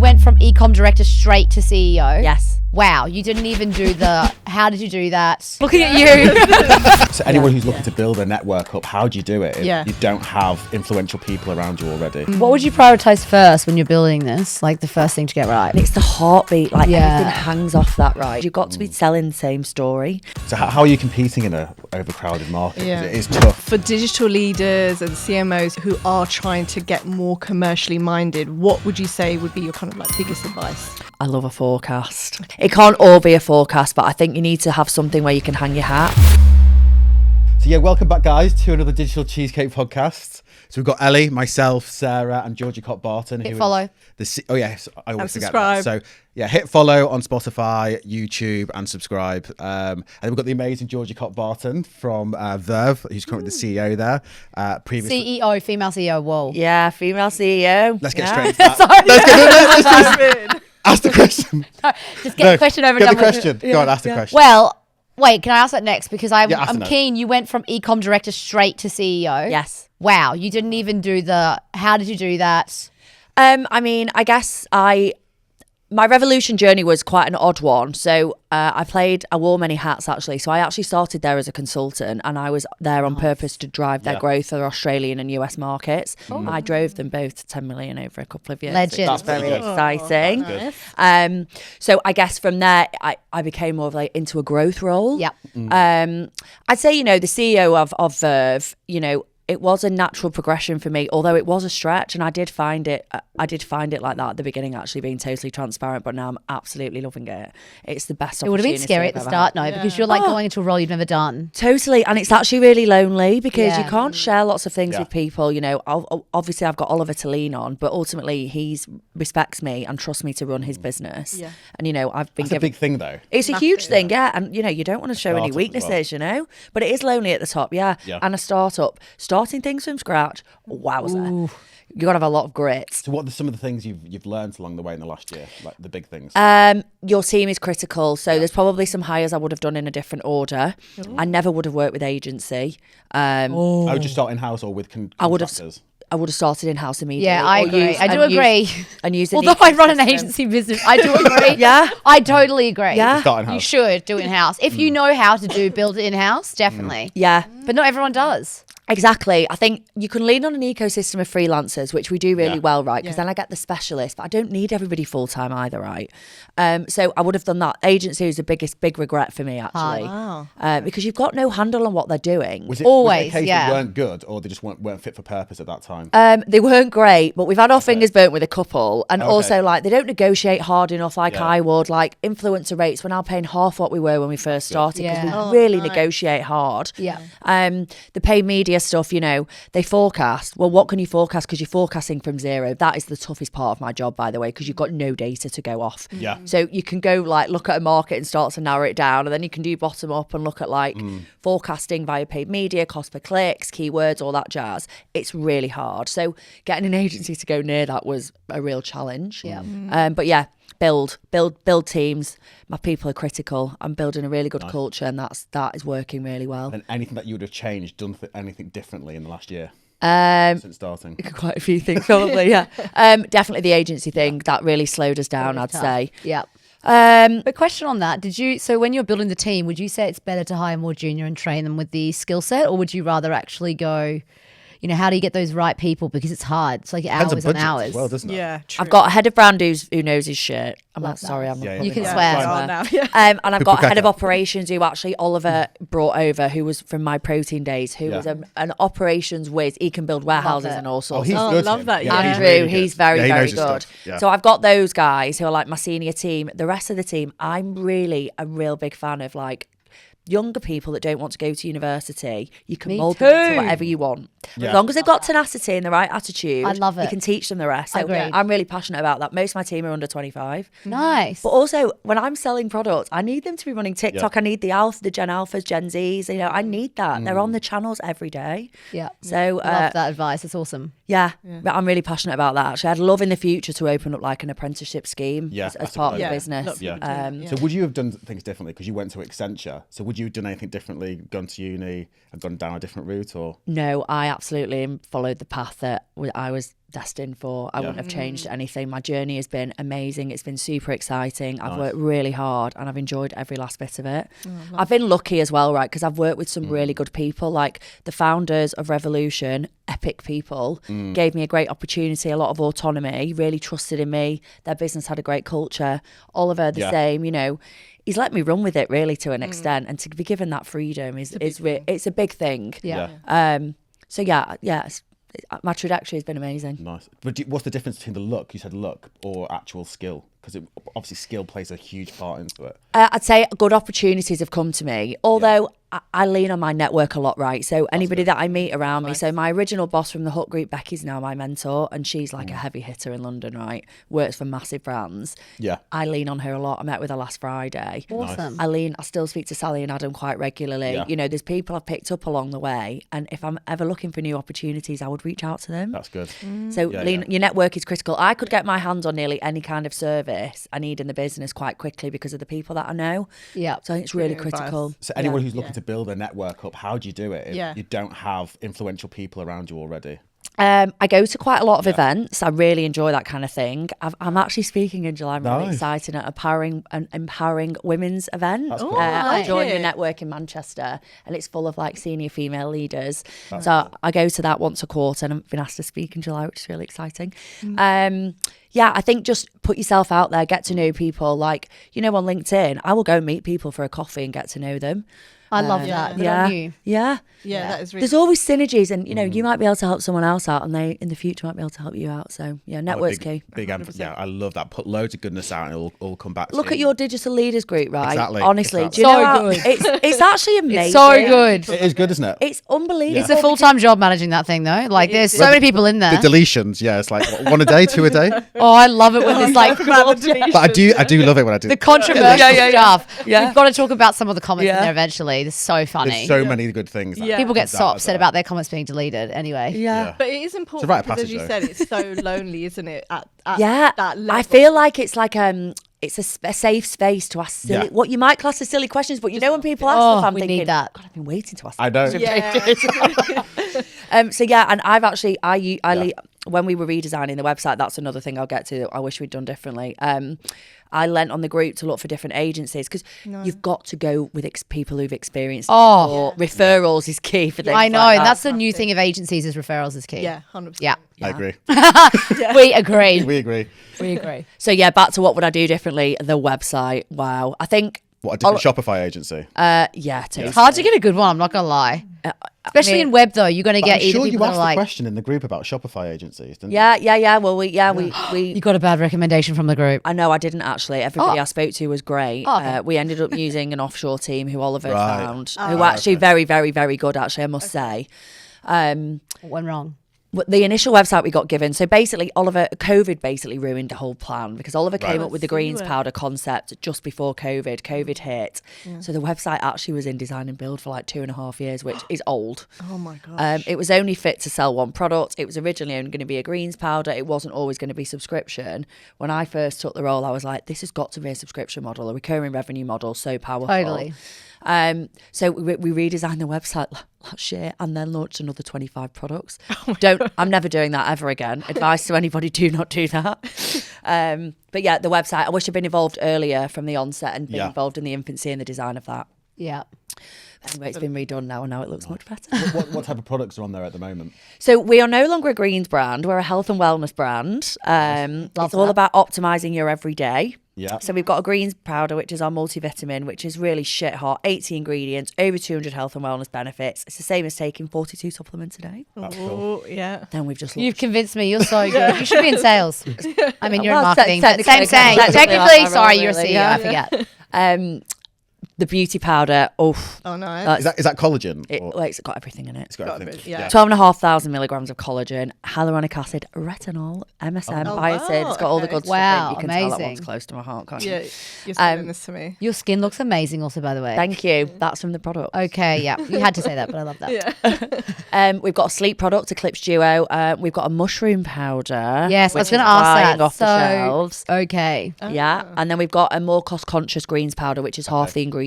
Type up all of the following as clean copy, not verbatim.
went from Ecom Director straight to CEO. Yes. Wow, you didn't even do the, how did you do that? Looking at you. So anyone who's looking to build a network up, how do you do it if Yeah. you don't have influential people around you already? What would you prioritize first when you're building this? Like the first thing to get right? And it's the heartbeat, like Yeah. everything hangs off that, right? You've got to be telling the same story. So how are you competing in an overcrowded market? Yeah. 'Cause it is tough. For digital leaders and CMOs who are trying to get more commercially minded, what would you say would be your kind of like biggest advice? I love a forecast. It can't all be a forecast, but I think you need to have something where you can hang your hat. So yeah, welcome back guys to another Digital Cheesecake podcast. So we've got Ellie, myself, Sarah and Georgie Copp-Barton. Hit follow. Oh yes, I always forget subscribe. that. So yeah, hit follow on Spotify, YouTube and subscribe. And then we've got the amazing Georgie Copp-Barton from Verve, who's currently the CEO there. Previously, CEO, female CEO, whoa. Yeah, female CEO. let's get Yeah. straight into that. Sorry. Let's just ask the question. Just get the question over and Get the done with. question. Go on, ask the question. Well, wait, can I ask that next? Because Yeah, ask I'm it keen. You went from Ecom Director straight to CEO. Yes. Wow, you didn't even do the, how did you do that? I mean, I guess my Revolution journey was quite an odd one. So I wore many hats actually. So I actually started there as a consultant and I was there on purpose to drive their growth for Australian and US markets. I drove them both to 10 million over a couple of years. Legend. Which is very That's exciting. So I guess from there, I became more of like into a growth role. Yep. I'd say, the CEO of Verve, it was a natural progression for me, although it was a stretch, and I did find it like that at the beginning, actually being totally transparent. But now I'm absolutely loving it. It's the best. It would have been scary at the start, no, because you're like going into a role you've never done. Totally, and it's actually really lonely because you Yeah. can't share lots of things Yeah. with people. Obviously I've got Oliver to lean on, but ultimately he respects me and trusts me to run his business. Yeah. And I've been That's a given. big thing though. It's a huge thing, yeah. And you don't want to show any Startup as well. weaknesses, but it is lonely at the top, yeah. Yeah. And a startup, starting things from scratch, wowza. You got to have a lot of grit. So what are some of the things you've learned along the way in the last year, like the big things? Your team is critical. So there's probably some hires I would have done in a different order. I never would have worked with agency. I would just start in-house or with I would have contractors? I would have started in-house immediately. Yeah, I Or agree. use- I do and use- agree. And use an Although I run an ecosystem. agency business, I do agree. Yeah. I totally agree. Yeah. Start You in-house. should do it in-house. If you know how to build it in-house, definitely. Yeah. But not everyone does. Exactly. I think you can lean on an ecosystem of freelancers, which we do really Yeah. well, right? Because then I get the specialist, but I don't need everybody full time either, right? So I would have done that. Agency was the big regret for me, actually, Wow. because you've got no handle on what they're doing. Was it Always, a case yeah. they weren't good or they just weren't fit for purpose at that time? They weren't great, but we've had our fingers burnt with a couple, and Okay. also like they don't negotiate hard enough like Yeah. I would. Like influencer rates, we're now paying half what we were when we first started because Yeah. we really negotiate hard. Yeah. The paid media stuff, they forecast. Well, what can you forecast? Because you're forecasting from zero. That is the toughest part of my job, by the way, because you've got no data to go off. Yeah. So you can go like look at a market and start to narrow it down, and then you can do bottom up and look at like forecasting via paid media, cost per clicks, keywords, all that jazz. It's really hard. So getting an agency to go near that was a real challenge. Yeah. But yeah, build teams. My people are critical. I'm building a really good culture, and that is working really well. And anything that you would have changed, done anything differently in the last year since starting? Quite a few things, probably. Yeah. Definitely the agency thing that really slowed us down. I'd say. Yeah. Um, But question on that, so when you're building the team, would you say it's better to hire more junior and train them with the skill set, or would you rather actually go, how do you get those right people? Because it's hard. It's like Depends on hours and budget hours. as well, doesn't it? Yeah, true. I've got a head of brand who knows his shit. I'm Love not sorry. I'm not. Yeah, You can yeah. swear. Fine. Oh, now, yeah. And I've Good got a head cooker. of operations who actually Oliver brought over, who was from my protein days, who Yeah. was an operations whiz. He can build warehouses it. and all Oh, sorts. he's Oh, good. love him. that, yeah. Andrew, really good. he's very, Yeah, he very knows his good. stuff. Yeah. So I've got those guys who are like my senior team. The rest of the team, I'm really a real big fan of like younger people that don't want to go to university. You can Me mold them too. into whatever you want. Yeah. As long as they've got tenacity and the right attitude, I love you it. can teach them the rest. So Agreed. I'm really passionate about that. Most of my team are under 25. Nice. But also, when I'm selling products, I need them to be running TikTok. Yeah. I need the Gen Alphas, Gen Zs. I need that. They're on the channels every day. Yeah. So, Love that advice. It's awesome. yeah, but I'm really passionate about that. Actually, I'd love in the future to open up like an apprenticeship scheme Yeah, as that's a part of good the idea. business. Lots of Yeah. people do that, So would you have done things differently because you went to Accenture? So would you have done anything differently, gone to uni and gone down a different route, or? No, I absolutely followed the path that I was destined for. I wouldn't have changed anything. My journey has been amazing. It's been super exciting. I've worked really hard and I've enjoyed every last bit of it. I've been lucky as well, right? Because I've worked with some really good people, like the founders of Revolution, epic people, gave me a great opportunity, a lot of autonomy, really trusted in me. Their business had a great culture. Oliver, the same, you know. He's let me run with it really to an extent, and to be given that freedom it's a big thing. So my trajectory has been amazing. Nice. But what's the difference between the look? You said look or actual skill? Because obviously skill plays a huge part into it. I'd say good opportunities have come to me, although I lean on my network a lot, right? So anybody that I meet around me. So my original boss from the Hook Group, Becky's now my mentor, and she's like a heavy hitter in London, right? Works for massive brands. Yeah. I lean on her a lot. I met with her last Friday. Awesome. I still speak to Sally and Adam quite regularly. Yeah. You know, there's people I've picked up along the way, and if I'm ever looking for new opportunities, I would reach out to them. That's good. So your network is critical. I could get my hands on nearly any kind of service I need in the business quite quickly because of the people that I know. Yeah. So I think it's really Brilliant critical. advice. So anyone who's looking to build a network up, how do you do it if Yeah. you don't have influential people around you already? I go to quite a lot of events. I really enjoy that kind of thing. I'm actually speaking in July. I'm really Nice. excited at an empowering women's event. That's cool. I like joined the it. network in Manchester, and it's full of like senior female leaders. So I go to that once a quarter, and I've been asked to speak in July, which is really exciting. I think just put yourself out there, get to know people. Like, you know, on LinkedIn, I will go meet people for a coffee and get to know them. I love that. Good Yeah. on you. Yeah. Yeah, that is really There's always synergies, and you know, you might be able to help someone else out, and they in the future might be able to help you out. So yeah, network's key. Yeah, I love that. Put loads of goodness out, and it'll all come back. Look to at you. your digital leaders group, right? Exactly, Honestly, exactly. do you know So how, good. it's actually amazing. It's so good. It is good, isn't it? It's unbelievable. It's a full-time job managing that thing, though. Like, there's so many people in there. The deletions, yeah, it's like what, one a day, two a day. Oh, I love it when there's like But I do love it when I do. the controversial stuff. Yeah. We've got to talk about some of the comments in Yeah. there eventually. They're so funny. There's so many good things. that People get comes so out of upset that. about their comments being deleted. Anyway. Yeah. But it is important rite of because, as passage, you though. said, it's so lonely, isn't it? At Yeah. that level. I feel like it's like it's a safe space to ask silly, Yeah. what you might class as silly questions, but you know when people ask Oh, stuff, I'm we thinking, need that. God, I've been waiting to ask. I know. So yeah, and I've actually when we were redesigning the website, that's another thing I'll get to. I wish we'd done differently. I lent on the group to look for different agencies because you've got to go with people who've experienced. Referrals is key for things. I know. like And that. that's the new thing of agencies is referrals is key. Yeah, 100%. Yeah. I agree. We agree. We agree. We agree. So yeah, back to what would I do differently? The website. Wow, I think. What, a different Shopify agency? Totally. It's hard to get a good one, I'm not going to lie. Especially in web, though. You're going to But get I'm either sure people you that are asked like, the question in the group about Shopify agencies, didn't you? Yeah. Well, we you got a bad recommendation from the group. I know I didn't actually. Everybody I spoke to was great. Oh, okay. We ended up using an offshore team who Oliver Right. found, who were actually very, very, very good. Actually, I must say. What went wrong? The initial website we got given, so basically COVID basically ruined the whole plan because Oliver came up with the greens powder concept just before COVID hit. So the website actually was in design and build for like 2.5 years, which is old. Oh my gosh. It was only fit to sell one product. It was originally only going to be a greens powder. It wasn't always going to be subscription. When I first took the role, I was like, this has got to be a subscription model, a recurring revenue model, so powerful. Totally. So we redesigned the website last year and then launched another 25 products. I'm never doing that ever again. Advice to anybody, do not do that. But yeah, the website, I wish I'd been involved earlier from the onset and been involved in the infancy and the design of that. Yeah. Anyway, it's been redone now and now it looks much better. What type of products are on there at the moment? So we are no longer a greens brand. We're a health and wellness brand. It's all about optimizing your everyday. Yeah. So we've got a greens powder, which is our multivitamin, which is really shit hot, 80 ingredients, over 200 health and wellness benefits. It's the same as taking 42 supplements a day. That's cool. Oh, yeah. Then we've just You've convinced me. You're so good. You should be in sales. I mean, you're in Well, marketing. But technically, same saying. technically, Technically, that's sorry, right, you're a really, CEO. yeah. I forget. the beauty powder. Oh no. Is that collagen? It's got everything in it. It's got everything. Yeah. 12,500 milligrams of collagen, hyaluronic acid, retinol, MSM, Oh, biotin. wow, It's got all the okay. good Wow, stuff in. You can tell that amazing. one's close to my heart, can't you? Yeah, you're selling this to me. Your skin looks amazing also, by the way. Thank you. That's from the product. Okay, yeah. You had to say that, but I love that. Yeah. We've got a sleep product, Eclipse Duo. We've got a mushroom powder. Yes, I was which going to is ask flying that. off the shelves. Okay. Yeah, and then we've got a more cost-conscious greens powder, which is half the ingredients,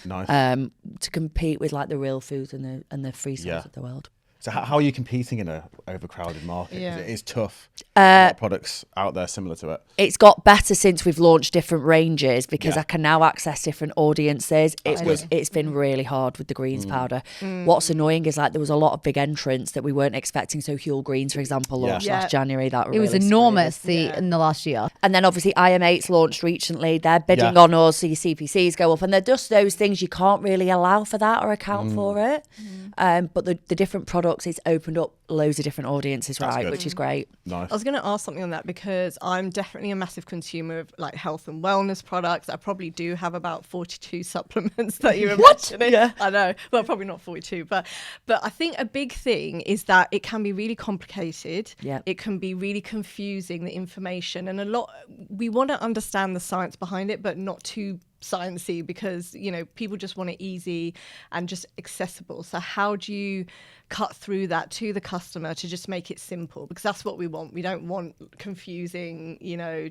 Nice. to compete with like the real foods and the free sales Yeah. of the world. So how are you competing in a overcrowded market? 'Cause Yeah. it is tough. A lot of products out there similar to it. It's got better since we've launched different ranges because Yeah. I can now access different audiences. It's been really hard with the greens powder. What's annoying is like there was a lot of big entrants that we weren't expecting. So Huel Greens, for example, launched Yeah. last January. That It was really enormous screwed us. in the last year. And then obviously IM8's launched recently. They're bidding Yeah. on us, so your CPCs go up, and they're just those things you can't really allow for that or account for it. But the different products, it's opened up loads of different audiences, That's right, good. which is great. Nice. I was going to ask something on that because I'm definitely a massive consumer of like health and wellness products. I probably do have about 42 supplements that you were mentioning. Yeah. I know. Well, probably not 42, but I think a big thing is that it can be really complicated. Yeah. It can be really confusing, the information, and we want to understand the science behind it, but not too sciencey, because people just want it easy and just accessible. So how do you cut through that to the customer to just make it simple? Because that's what we want. We don't want confusing,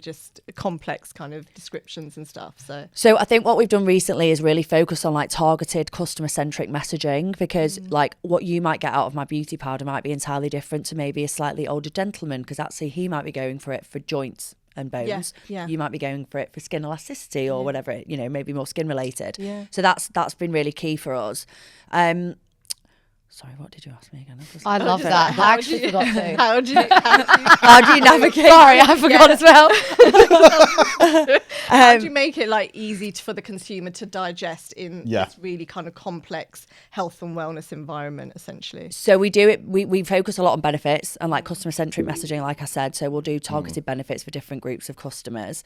just complex kind of descriptions and stuff. So I think what we've done recently is really focus on like targeted customer-centric messaging, because like what you might get out of my beauty powder might be entirely different to maybe a slightly older gentleman, because actually he might be going for it for joints and bones. Yeah. You might be going for it for skin elasticity or whatever, maybe more skin related. Yeah. So that's been really key for us. Sorry, what did you ask me again? I love that. I actually forgot to. How do you How do you navigate? Sorry, I forgot as well. how do you make it like easy for the consumer to digest in Yeah. this really kind of complex health and wellness environment, essentially? So we do it, we focus a lot on benefits and like customer-centric messaging, like I said. So we'll do targeted benefits for different groups of customers.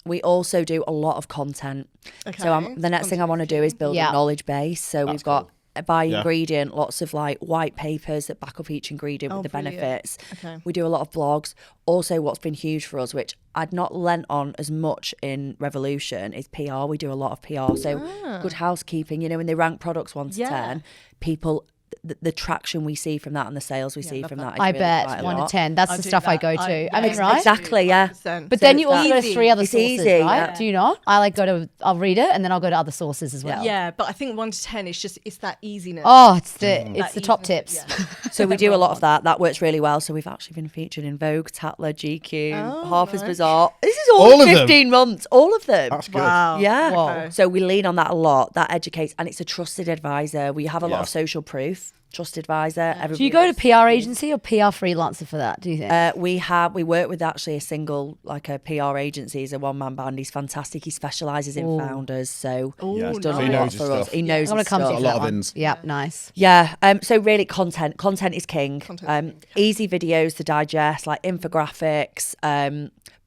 We also do a lot of content. Okay. So the next thing I want to do is build Yeah. a knowledge base. So we've got by Yeah. ingredient, lots of like white papers that back up each ingredient with the brilliant. benefits. Okay. We do a lot of blogs. Also, what's been huge for us, which I'd not lent on as much in Revolution, is PR. We do a lot of PR. So good housekeeping, when they rank products 1 to Yeah. 10, people, the traction we see from that and the sales we see love from that. that is I really bet quite a 1 lot. to 10. That's I the do stuff I that. go to. I- I mean, yeah, right? Exactly, yeah. 100%. But So then you it's also that- go to 3 other It's sources, easy, right? yeah. Do you not? I like I'll read it and then I'll go to other sources as well. Yeah, but I think 1 to 10 is it's that easiness. Oh, it's the That top easiness, tips. yeah. So we do a lot of that. That works really well. So we've actually been featured in Vogue, Tatler, GQ, Oh, Harper's nice. Bazaar. This is All all of them? 15 months. All of them. That's good. Wow. Yeah. Okay. So we lean on that a lot. That educates, and it's a trusted advisor. We have a lot Yeah. of social proof. Trusted advisor. Do you go to PR agency or PR freelancer for that, do you think? We work with actually a single, like a PR agency. He's a one-man band. He's fantastic. He specialises in founders. So Yeah. he's done So a he lot knows his for us. stuff. He knows I'm going his to come to stuff. you A for lot that of one. ins. Yeah, nice. Yeah. So really content is king. Content's Easy videos to digest, like infographics,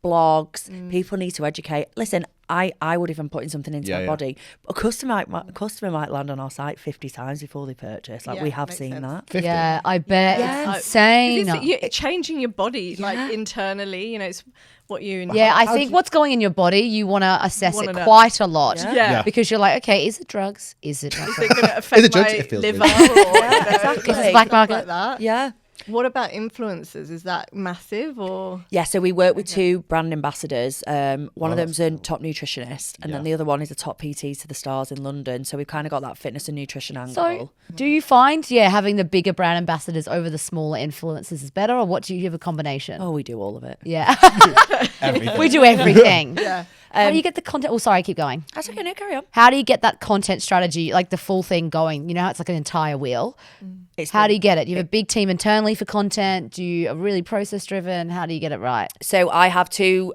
blogs. People need to educate. Listen, I would even put in something into Yeah, my yeah. body. A customer might land on our site 50 times before they purchase. Like Yeah, we have makes seen sense. that. 50. Yeah, I bet. Yeah. It's insane. You're changing your body like internally, it's what you Yeah, I think what's going in your body, you want to assess wanna it know. quite a lot. Yeah. Yeah. Because you're like, okay, is it drugs? Is it drugs? Is it going to affect it drugs? my It feels liver good. or exactly. Is it black stuff market? like that? Yeah. What about influencers? Is that massive or? Yeah, so we work with 2 brand ambassadors. One of that's them's a top nutritionist, and then Yeah. the other one is a top PT to the stars in London. So we've kind of got that fitness and nutrition angle. So, do you find, having the bigger brand ambassadors over the smaller influencers is better, or what do you have a combination? Oh, we do all of it. Yeah, Everything. we do everything. Yeah. How do you get the content? Oh, sorry, keep going. That's okay, no, carry on. How do you get that content strategy, like the full thing going? You know, how it's like an entire wheel. How do you get it? You have a big team internally for content? Do you are really process driven? How do you get it right? So I have 2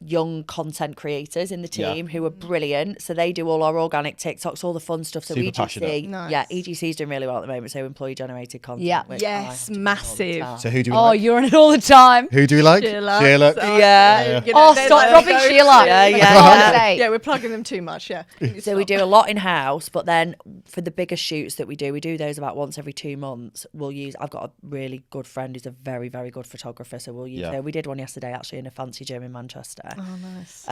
young content creators in the Yeah. team who are brilliant. So they do all our organic TikToks, all the fun stuff. So Super EGC, passionate. Nice. yeah, EGC is doing really well at the moment. So employee generated content. Yeah. which Yes, I have to do all the massive. time. So who do we Oh, like? you're on it all the time. Who do we like? Sheila. Yeah. Oh, stop dropping Sheila. Yeah, For yeah, God's yeah. sake. Yeah, we're plugging them too much. Yeah. So we do a lot in house, but then for the bigger shoots that we do those about once every 2 months. I've got a really good friend who's a very, very good photographer. So we'll use Yeah. her. We did one yesterday actually in a fancy gym in Manchester. Oh,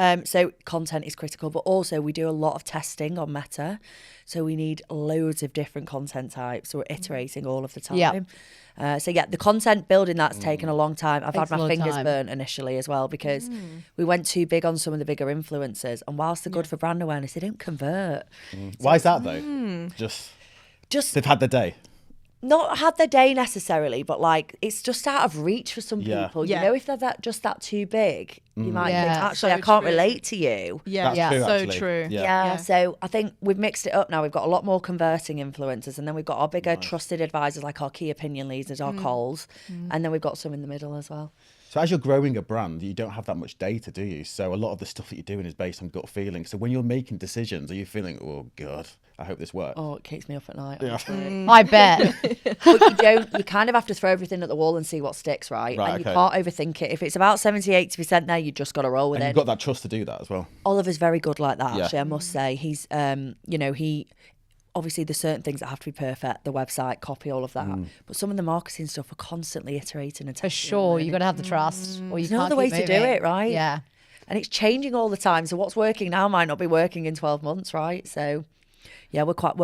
nice. So content is critical, but also we do a lot of testing on Meta. So we need loads of different content types. So we're iterating all of the time. Yeah. So the content building that's taken a long time. I've Takes had a my lot of fingers time. burnt initially as well because we went too big on some of the bigger influencers, and whilst they're good for brand awareness, they don't convert. Why is that though? Just Just they've had their day. not had their day necessarily, but like it's just out of reach for some Yeah. people. Yeah. You know, if they're that too big, you might Yeah. think, actually, So I can't true. relate to you. Yeah, That's true, so actually. true. Yeah. Yeah, so I think we've mixed it up now. We've got a lot more converting influencers, and then we've got our bigger trusted advisors like our key opinion leaders, our calls, and then we've got some in the middle as well. So as you're growing a brand, you don't have that much data, do you? So a lot of the stuff that you're doing is based on gut feeling. So when you're making decisions, are you feeling, oh God, I hope this works? Oh, it keeps me up at night. Yeah. honestly. I bet. But you kind of have to throw everything at the wall and see what sticks, right? Right, And okay. you can't overthink it. If it's about 70-80% there, you just got to roll with And it. you've got that trust to do that as well. Oliver's very good like that, Yeah. actually, I must say. He's, he obviously there's certain things that have to be perfect, the website, copy, all of that. But some of the marketing stuff are constantly iterating and For testing. sure, you got to have the trust, or you There's no can't other way keep to do moving. it, right? Yeah. And it's changing all the time. So what's working now might not be working in 12 months, right? So yeah, we're quite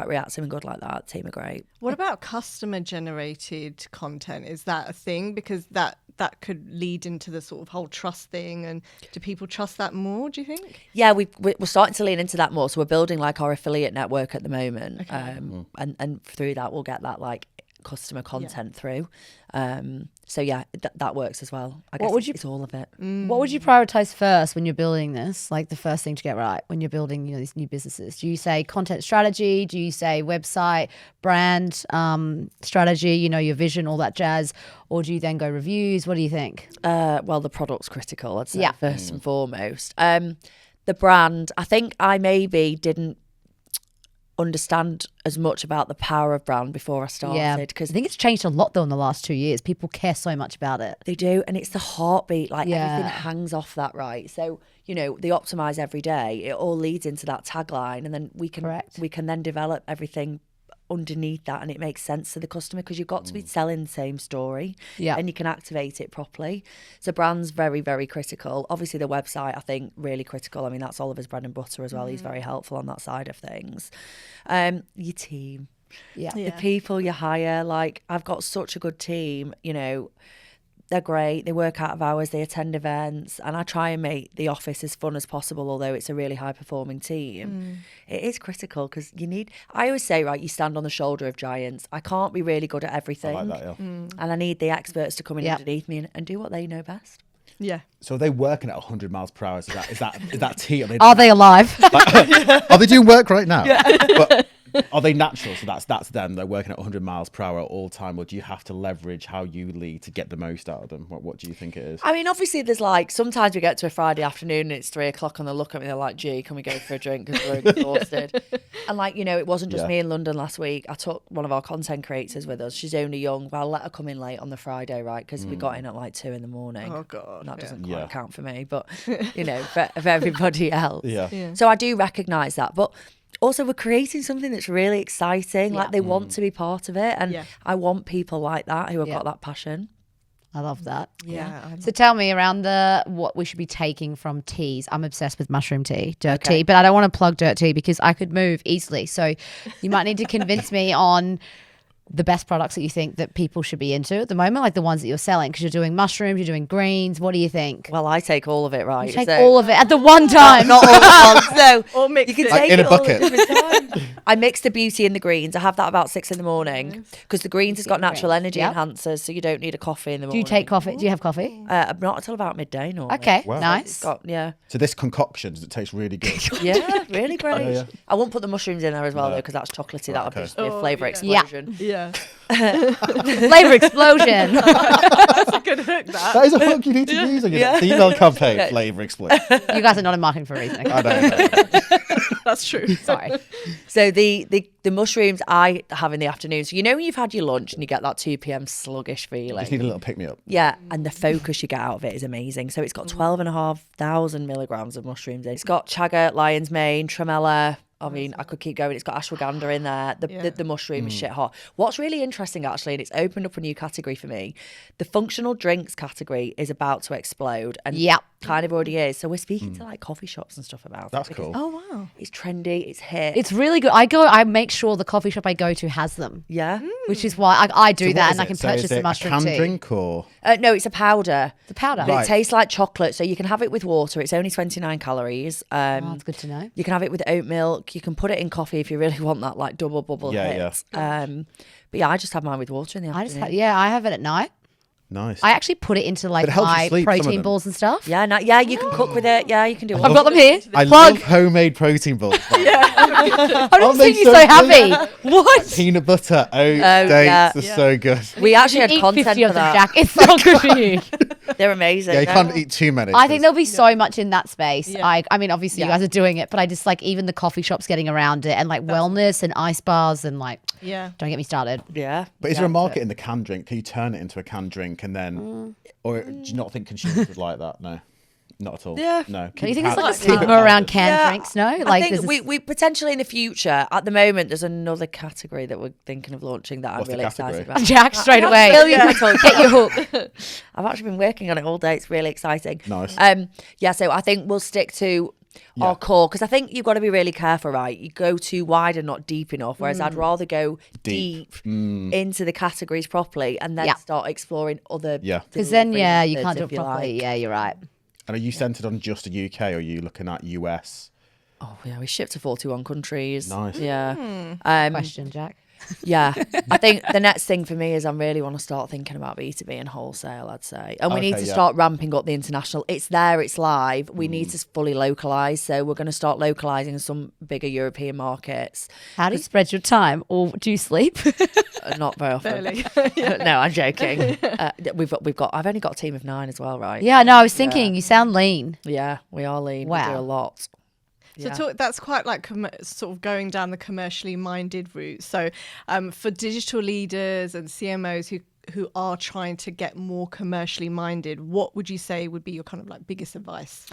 reactive and good like that. Team are great. What about customer generated content? Is that a thing? Because that could lead into the sort of whole trust thing. And do people trust that more, do you think? Yeah, we're starting to lean into that more. So we're building like our affiliate network at the moment. And through that, we'll get that like customer content through. So yeah, that works as well. I guess it's all of it. What would you prioritize first when you're building this? Like the first thing to get right when you're building, these new businesses? Do you say content strategy? Do you say website, brand strategy? Your vision, all that jazz, or do you then go reviews? What do you think? Well, the product's critical, I'd say, Yeah. first and foremost. The brand, I think I maybe didn't understand as much about the power of brand before I started. Yeah, Because I think it's changed a lot though in the last 2 years. People care so much about it. they do, and it's the heartbeat. Like Yeah. everything hangs off that, right? So they optimize every day. It all leads into that tagline, and then we can then develop everything underneath that, and it makes sense to the customer because you've got to be selling the same story, and you can activate it properly. So brand's very, very critical. Obviously the website, I think, really critical. I mean, that's Oliver's bread and butter as well. He's very helpful on that side of things. Your team, the people you hire. Like I've got such a good team. They're great. They work out of hours. They attend events, and I try and make the office as fun as possible. Although it's a really high performing team, it is critical because I always say, right, you stand on the shoulder of giants. I can't be really good at everything, I like that, yeah. and I need the experts to come in underneath me and do what they know best. Yeah. So are they working at 100 miles per hour? Is that team? Are they alive? Are they doing work right now? But are they natural? So that's them. They're working at 100 miles per hour all the time, or do you have to leverage how you lead to get the most out of them? What do you think it is? I mean, obviously, there's like sometimes we get to a Friday afternoon and it's 3:00 and they look at me, they're like, "Gee, can we go for a drink because we're exhausted?" And like, it wasn't just me in London last week. I took one of our content creators with us. She's only young. Well, I'll let her come in late on the Friday, right? Because we got in at like 2 a.m. Oh, God. That doesn't Yeah. quite count for me, but for everybody else. Yeah. So I do recognise that, but also we're creating something that's really exciting. Like they want to be part of it, and I want people like that who have got that passion. I love that. Yeah. So tell me around what we should be taking from teas. I'm obsessed with mushroom tea, dirt tea, but I don't want to plug dirt tea because I could move easily. So you might need to convince me on the best products that you think that people should be into at the moment, like the ones that you're selling, because you're doing mushrooms, you're doing greens. What do you think? Well, I take all of it, right? You take all of it at the one time. Not all at once. So Or mix you can it. take in it a all bucket. at different times. I mix the beauty and the greens. I have that about 6 a.m. because the greens has got natural energy Yep. enhancers, so you don't need a coffee in the Do morning. you take coffee? Do you have coffee? Not until about midday normally. Okay, Wow. nice. It's got, So this concoction, does it taste really good? yeah, really great. yeah. I won't put the mushrooms in there as well though, because that's chocolatey. That'll okay. just be a Oh, flavour yeah. explosion. Yeah. Flavor explosion. That's a good hook, that. That is a hook you need to use on your next email campaign. Flavour explosion. You guys are not in marketing for a reason. Okay? I know. That's true. Sorry. So the mushrooms I have in the afternoon. So when you've had your lunch and you get that 2 p.m. sluggish feeling. Just need a little pick me up. Yeah, and the focus you get out of it is amazing. So it's got 12,500 milligrams of mushrooms in. It's got chaga, lion's mane, tremella. I mean, I could keep going. It's got ashwagandha in there. The mushroom is shit hot. What's really interesting, actually, and it's opened up a new category for me, the functional drinks category is about to explode. And kind of already is. So we're speaking to like coffee shops and stuff about That's it. cool. Oh wow. It's trendy. It's hit. It's really good. I make sure the coffee shop I go to has them, yeah. which is why I do So what that, is and I it? can So purchase is the it mushroom a canned tea. drink or? No, it's a powder. The powder. But Right. it tastes like chocolate, so you can have it with water. It's only 29 calories. Oh, that's good to know. You can have it with oat milk. You can put it in coffee if you really want that like double bubble Yeah, hit. But yeah, I just have mine with water in the afternoon. I have it at night. Nice. I actually put it into like But it helps you my sleep, some of protein them. balls and stuff. Yeah, you can cook with it. Yeah, you can do all I've got them here. I Plug. love homemade protein balls. I don't they think you're so so good? happy. What? Peanut butter, oat yeah. dates are so good. We actually had Eat content 50 for of them, that. Jack. It's not good for you. They're amazing. Yeah, you No? can't eat too many. I think there'll be so much in that space. Yeah. I mean, obviously you Yeah. guys are doing it, but I just like even the coffee shops getting around it and like wellness and ice bars and like, Yeah. don't get me started. Yeah. But is there a market in the canned drink? Can you turn it into a canned drink and then, or do you not think consumers would like that? No, not at all. Yeah. No. Do you think there's like a Keep it stigma around powdered. canned drinks? No, like I think there's a- we potentially in the future. At the moment, there's another category that we're thinking of launching that What's I'm the really excited category? about. Jack straight away. Yeah. Get your hook. I've actually been working on it all day. It's really exciting. Nice. Yeah, so I think we'll stick to our core because I think you've got to be really careful, right? You go too wide and not deep enough. Whereas I'd rather go deep into the categories properly and then Yeah. start exploring other. Yeah. Because then, yeah, you methods, can't do if it you properly. like. Yeah, you're right. And are you centered on just the UK or are you looking at US? Oh yeah, we ship to 41 countries. Nice. Yeah. Question, Jack. Yeah, I think the next thing for me is I really want to start thinking about B2B and wholesale, I'd say. And we need Okay, to yeah. start ramping up the international. It's there, it's live. We need to fully localise. So we're going to start localising some bigger European markets. How do you spread your time, or do you sleep? Not very often. Barely. No, I'm joking. We've got. I've only got a team of 9 as well, right? Yeah, no, I was thinking you sound lean. Yeah, we are lean. We Wow. do a lot. So Yeah. that's quite like sort of going down the commercially minded route. So for digital leaders and CMOs who are trying to get more commercially minded, what would you say would be your kind of like biggest advice?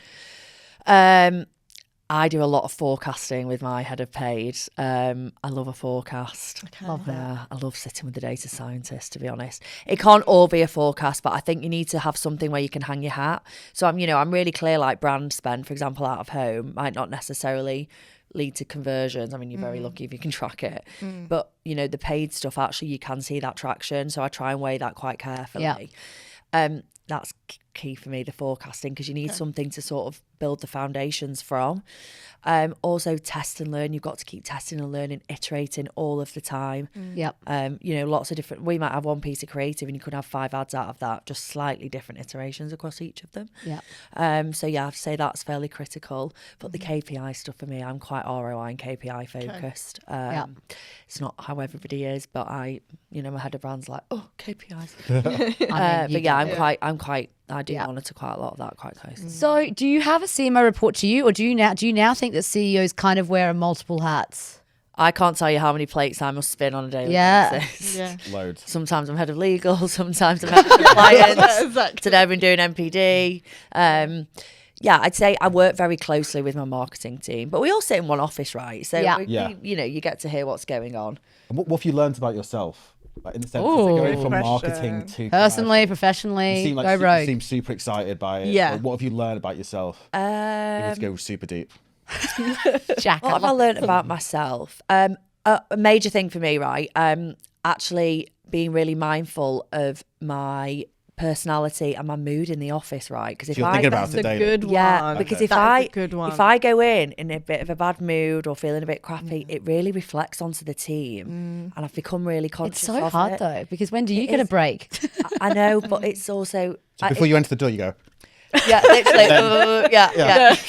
I do a lot of forecasting with my head of paid. I love a forecast. Love I love sitting with the data scientist, to be honest. It can't all be a forecast, but I think you need to have something where you can hang your hat. So I'm really clear, like brand spend, for example, out of home might not necessarily lead to conversions. I mean, you're very lucky if you can track it. But, the paid stuff, actually, you can see that traction. So I try and weigh that quite carefully. Yeah. That's key for me, the forecasting, because you need something to sort of build the foundations from. Also, test and learn. You've got to keep testing and learning, iterating all of the time. Yep. Lots of different. We might have one piece of creative, and you could have 5 ads out of that, just slightly different iterations across each of them. Yeah. So yeah, I'd say that's fairly critical. But the KPI stuff for me, I'm quite ROI and KPI focused. It's not how everybody is, but my head of brand's like, oh, KPIs. But yeah, I do monitor quite a lot of that quite closely. So, do you have a CMO report to you, or do you now think that CEOs kind of wear multiple hats? I can't tell you how many plates I must spin on a daily basis. Yeah. Loads. Sometimes I'm head of legal, sometimes I'm head of compliance. Exactly. Today I've been doing MPD. I'd say I work very closely with my marketing team, but we all sit in one office, right? So, you get to hear what's going on. And what have you learned about yourself? Like in the sense of Ooh. going from Question. marketing to Personally, commercial? professionally, You seem go like you rogue. seem super excited by it. Yeah. Like, what have you learned about yourself? If you were to go super deep. Jack, What have I learned about myself? A major thing for me, right? Actually being really mindful of my personality and my mood in the office, right? Because if So you're I thinking go- about That's it a daily. good one. Yeah, because if That is I a good one. if I go in a bit of a bad mood or feeling a bit crappy, it really reflects onto the team, and I've become really conscious. it's so of hard it. though, because when do you It get a is. break? I know, but it's also So before you enter the door, you go, yeah, literally,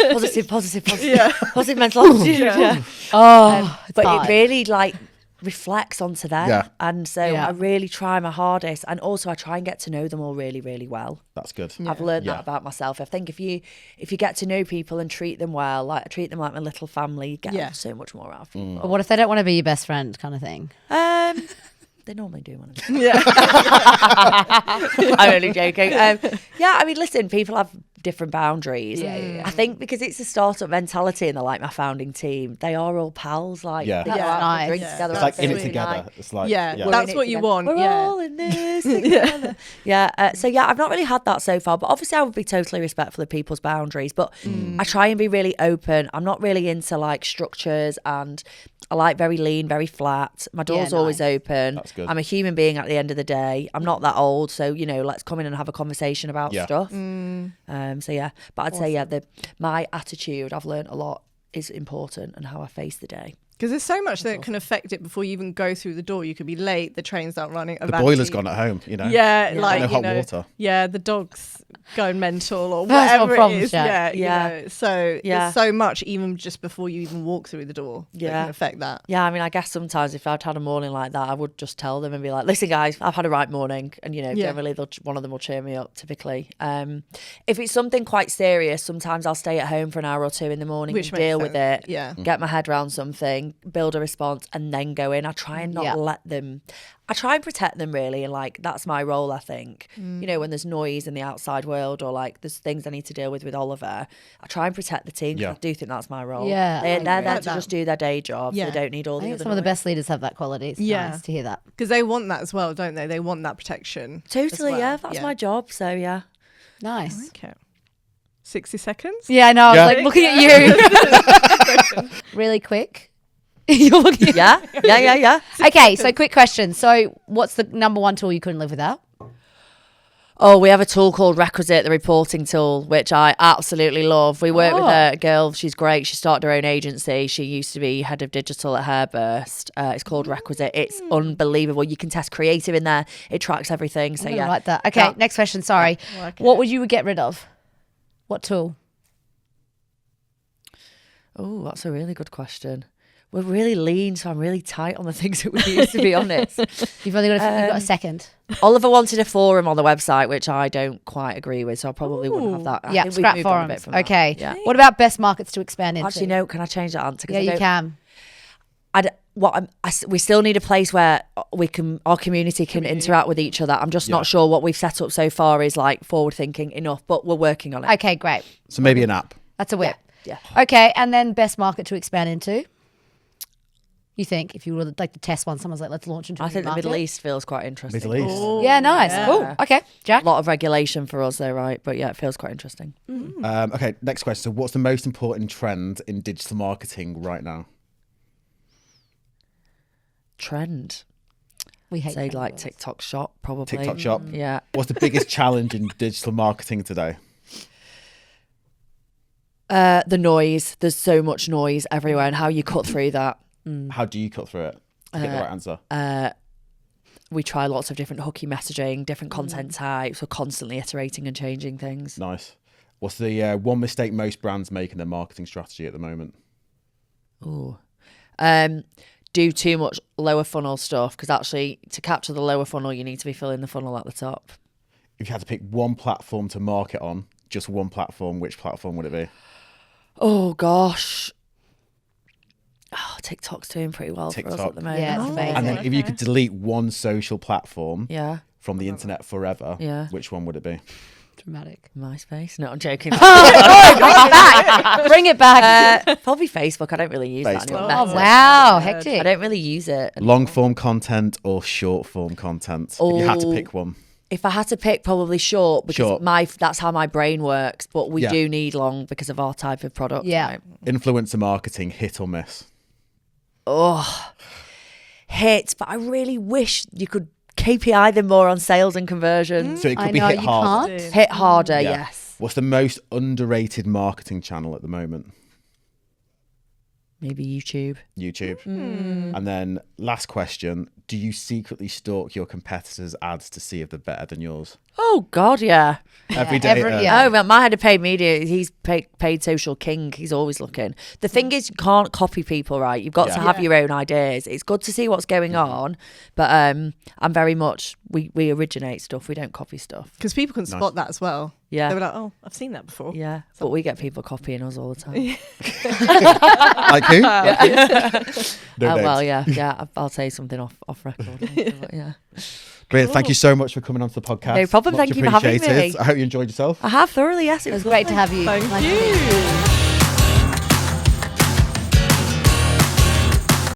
positive, positive mental attitude. Yeah. Oh, it's But hard. it really reflects onto them, Yeah. and so I really try my hardest, and also I try and get to know them all really, really well. that's good. I've learned Yeah. that about myself. I think if you get to know people and treat them well, like treat them like my little family, you get so much more out of people. But what if they don't want to be your best friend, kind of thing? They normally do want to. Yeah. I'm only joking. I mean, listen, people have different boundaries. I think because it's a startup mentality and they're like my founding team, they are all pals. Like, Yeah. they go That's out for nice. drinks Yeah. together. It's like after in it really together. night. It's like, Yeah, We're that's in it what you together. want. We're Yeah. all in this together. So yeah, I've not really had that so far, but obviously I would be totally respectful of people's boundaries, but I try and be really open. I'm not really into like structures, and I like very lean, very flat. My door's always open. That's good. I'm a human being at the end of the day. I'm not that old, so let's come in and have a conversation about stuff. So yeah, but I'd say my attitude, I've learned a lot, is important, and how I face the day. Because there's so much that can affect it before you even go through the door. You could be late, the trains aren't running. the boiler's gone at home, you know. Yeah, like, no hot water. Yeah, the dog's going mental or Personal whatever it problems, is. yeah. So there's so much even just before you even walk through the door that can affect that. Yeah, I mean, I guess sometimes if I'd had a morning like that, I would just tell them and be like, listen, guys, I've had a right morning. And, generally one of them will cheer me up, typically. If it's something quite serious, sometimes I'll stay at home for an hour or two in the morning Which and makes deal with it, sense. get my head around something, build a response, and then go in. I try and not let them... I try and protect them, really, and like that's my role, I think. When there's noise in the outside world, or like there's things I need to deal with Oliver, I try and protect the team, 'cause I do think that's my role. Yeah, they're there like to that. just do their day job. Yeah. They don't need all I the think other some of the noise. best leaders have that quality. It's nice to hear that. Because they want that as well, don't they? They want that protection. Totally, as well. that's my job. So yeah. Nice. Okay. 60 seconds? Yeah, I know. I was like looking at you. Really quick. You're looking Yeah. Okay, so quick question. So what's the number one tool you couldn't live without? Oh, we have a tool called Requisite, the reporting tool, which I absolutely love. We work with a girl. She's great. She started her own agency. She used to be head of digital at Hairburst. It's called Requisite. It's unbelievable. You can test creative in there. It tracks everything. So I'm gonna yeah. write that. Okay, next question. Sorry. Okay. What would you get rid of? What tool? Oh, that's a really good question. We're really lean, so I'm really tight on the things that we use, to be honest. You've only got you've got a second. Oliver wanted a forum on the website, which I don't quite agree with, so I probably wouldn't have that. I Yeah, think we've scrap moved on a bit forums. from that. Okay. Yeah. What about best markets to expand into? Actually, no, can I change that answer? 'Cause Yeah, I you don't- can. We still need a place where our community can interact with each other. I'm just not sure what we've set up so far is like forward thinking enough, but we're working on it. Okay, great. So maybe an app. That's a whip. Yeah. Okay, and then best market to expand into? You think if you would like to test one, someone's like, let's launch into I a think new the Middle market? East feels quite interesting. Middle East. Yeah, nice. Yeah. Cool. Okay, Jack. A lot of regulation for us though, right? But yeah, it feels quite interesting. Okay, next question. So what's the most important trend in digital marketing right now? Trend. We hate Say trend like words. TikTok shop, probably. TikTok shop. Yeah. What's the biggest challenge in digital marketing today? The noise. There's so much noise everywhere, and how you cut through that. How do you cut through it to get the right answer? We try lots of different hooky messaging, different content types. We're constantly iterating and changing things. Nice. What's the one mistake most brands make in their marketing strategy at the moment? Ooh. Do too much lower funnel stuff, because actually to capture the lower funnel, you need to be filling the funnel at the top. If you had to pick one platform to market on, just one platform, which platform would it be? Oh gosh. Oh, TikTok's doing pretty well for us TikTok. at the moment. Yeah, it's amazing. And then if you could delete one social platform Yeah. from the internet forever, Yeah. which one would it be? Dramatic. MySpace. No, I'm joking. Bring it back. Bring it back. Probably Facebook. I don't really use that Facebook. anymore. Oh, wow. I Hectic. don't really use it. Long form content or short form content? If you had to Oh. pick one. If I had to pick, probably short, because Short. that's how my brain works. But we Yeah. do need long because of our type of product. Yeah. Right? Influencer marketing, hit or miss? Oh, hit. But I really wish you could KPI them more on sales and conversions. So it could I be know, hit you hard. can't. Hit harder, Yeah. yes. What's the most underrated marketing channel at the moment? Maybe YouTube. YouTube. And then last question, do you secretly stalk your competitors' ads to see if they're better than yours? Oh God, yeah. Every day. Yeah. Oh, well, my head of paid media, he's paid social king. He's always looking. The thing is, you can't copy people, right? You've got to have your own ideas. It's good to see what's going on, but I'm very much we originate stuff. We don't copy stuff. Because people can spot that as well. Yeah. They were like, oh, I've seen that before. Yeah, but we get people copying us all the time. Like who? No Well, names. yeah. I'll say something off record. Later, but yeah. Brilliant. Thank you so much for coming onto the podcast. No problem. Much Thank you for having me. appreciated. I hope you enjoyed yourself. I have thoroughly, yes. It It was great to have you. Thank Nice to meet you. you.